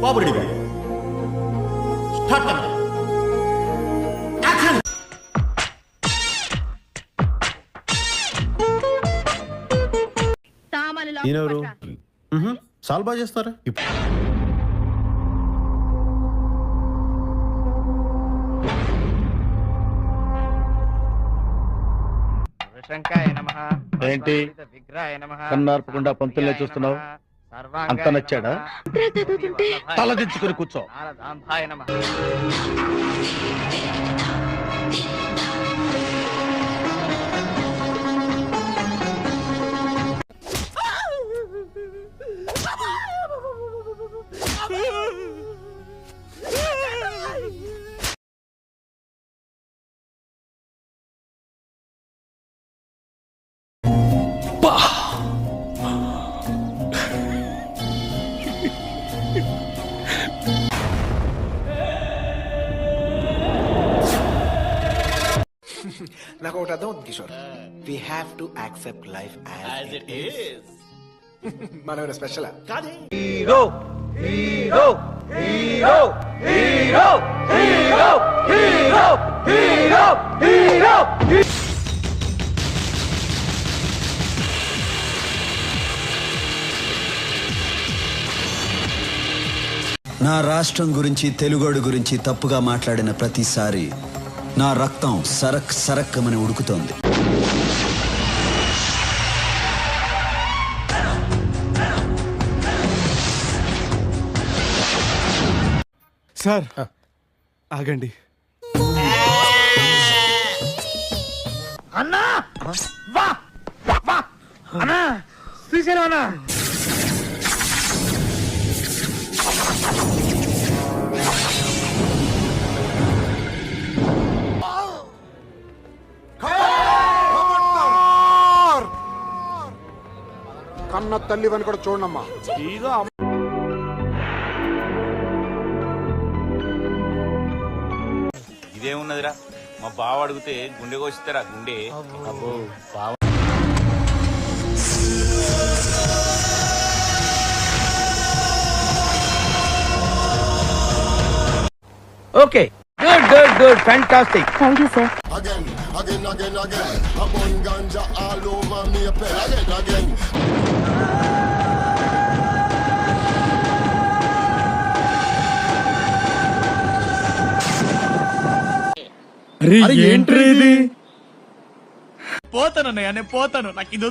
బాబుడిగా start action. ఈయనెవరు? చాలా బాగా చేస్తారా? ఏంటి కన్నార్పకుండా పంతులే చూస్తున్నావు? అంత నచ్చాడా? తలదించుకుని కూర్చో. నాకు ఒకటి అర్థం అవుతుంది Kishore. We have to accept life as it is. మనం స్పెషల్ కాదే. Hero hero hero hero hero hero hero hero. నా రాష్ట్రం గురించి, తెలుగోడు గురించి తప్పుగా మాట్లాడిన ప్రతిసారి నా రక్తం సరక్ సరక్కమని ఉడుకుతోంది. సార్ ఆగండి. అన్నా వా వా అన్నా శ్రీశైలం అన్నా. కన్న తల్లివని కూడా చూడమ్మా. ఇదేమున్నదిరా, మా బావ అడిగితే గుండె కోసిస్తారా? గుండె okay, good good good, fantastic. Thank you sir. Again, a bun ganja all over me, again. Entry ఇది? పోతానన్నయ్య, నేను పోతాను. నాకు ఇది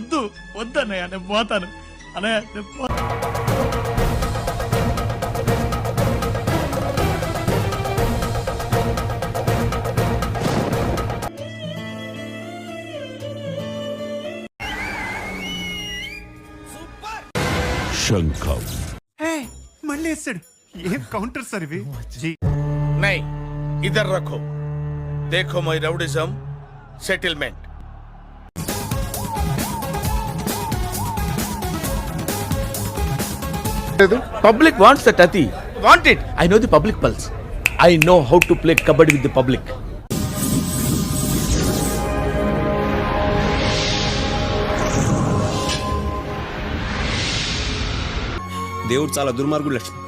వద్దన్నయ్య, నేను పోతాను అన్నయ్య. శంఖం మళ్ళీ వేస్తాడు. ఏం కౌంటర్ సార్ ఇవి? నై ఇధర్ రఖో, देखो my rowdyism settlement. Public wants that ati. Want it. I know the public pulse. I know how to play kabaddi with the public. దేవుడు చాలా దుర్మార్గుడు లక్ష్మి.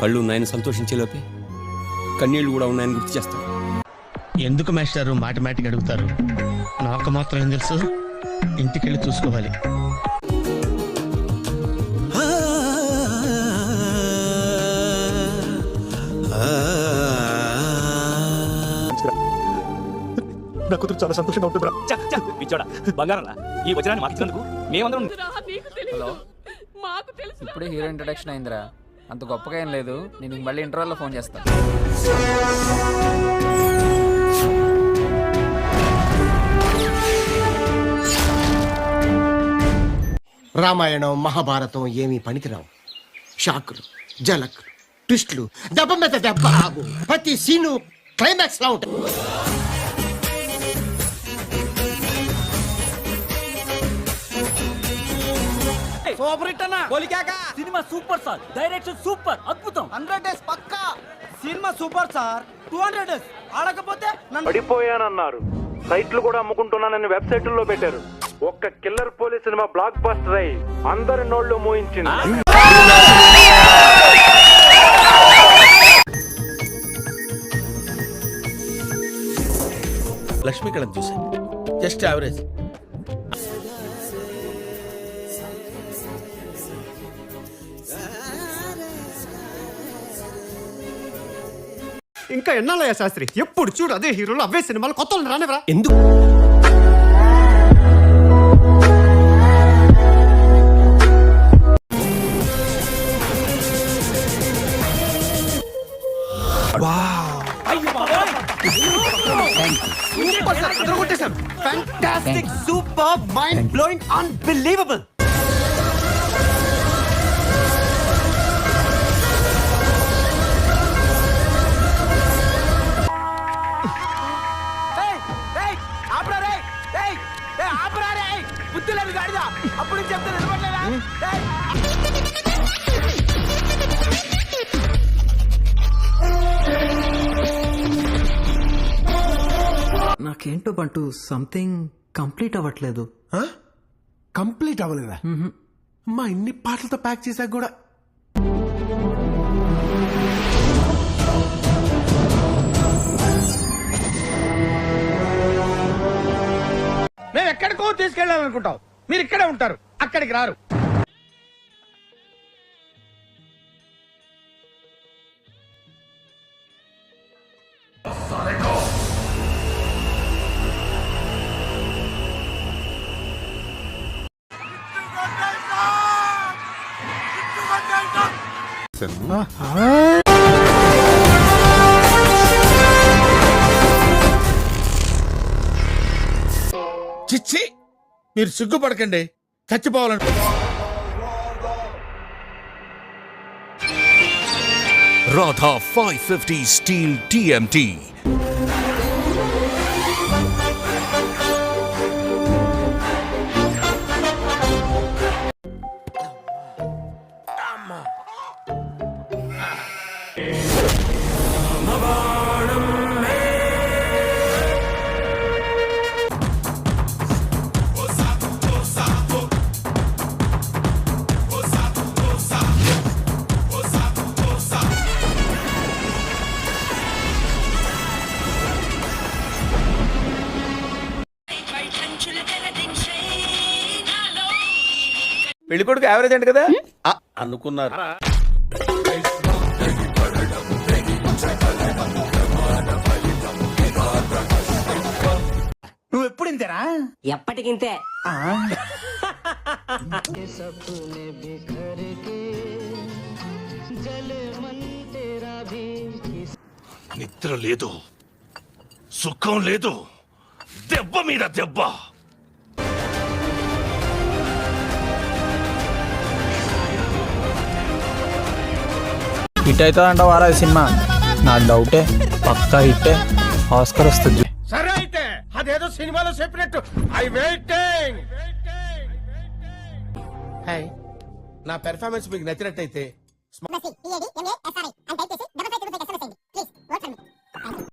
కళ్ళు ఉన్నాయని సంతోషించేలోపే కన్నీళ్లు కూడా ఉన్నాయని గుర్తు చేస్తాడు. ఎందుకు మాస్టారు మాటిమాటికి అడుగుతారు? నాకు మాత్రం ఏం తెలుసు, ఇంటికెళ్ళి చూసుకోవాలి. నా కూతురు చాలా సంతోషంగా ఉంటుందిరా. బంగారంలా ఈ వచనాన్ని మార్చినందుకు మేమందరం. ఇప్పుడే హీరో ఇంట్రడక్షన్ అయిందిరా, అంత గొప్పగా ఏం లేదు. నేను మళ్ళీ ఇంటర్వెల్లో ఫోన్ చేస్తాను. రామాయణం మహాభారతం ఏమీ పనికిరావు. షాకులు, జలకులు, ట్విస్టులు, దెబ్బ మీద దెబ్బ, ప్రతి సీను క్లైమాక్స్ లా ఉంటుంది. Cinema super sir, direction super, అద్భుతం. 100 days పక్కా. Cinema super sir. 200 days ఆడకపోతే పడిపోయానన్నారు. సైట్లు కూడా అమ్ముకుంటున్నానని వెబ్సైట్లో పెట్టారు. ఒక్క killer police cinema blockbuster అయి అందరి నోళ్లు మోయించింది. లక్ష్మీకళం చూసాను, జస్ట్ యావరేజ్. ఇంకా ఎన్నాళ్ళయ్యా శాస్త్రి, ఎప్పుడు చూడు అదే హీరోలు అవే సినిమాలు, కొత్త వాళ్ళు రానివరా? ఎందుకు fantastic, super, mind blowing, unbelievable. అప్పుడు చెప్తాను నిలబడలేదా? నాకేంటో బంటూ సంథింగ్ కంప్లీట్ అవ్వట్లేదు. కంప్లీట్ అవ్వలేదా? మా ఇన్ని పాటలతో ప్యాక్ చేశాక కూడా మేము ఎక్కడికో తీసుకెళ్ళాలనుకుంటాం, మీరు ఇక్కడే ఉంటారు, అక్కడికి రారు. చిచ్చి, మీరు సిగ్గుపడకండి, చచ్చిపోవాలంటే. Radha 550 Steel TMT. పెళ్లి కొడుకు యావరేజ్ అంట కదా అనుకున్నారు. నువ్వు ఎప్పుడు ఇంతేనా? ఎప్పటికింతే. నిద్ర లేదు, సుఖం లేదు, దెబ్బ మీద దెబ్బ. హిట్ అవుతుందంట వారా సినిమా? నా డౌటే, పక్కా హిట్టే, ఆస్కర్ వస్తుంది. సరే అయితే అదేదో సినిమాలో చెప్పినట్టు ఐ వెయిటింగ్. హాయ్, నా పెర్ఫార్మెన్స్ మీకు నచ్చినట్టయితే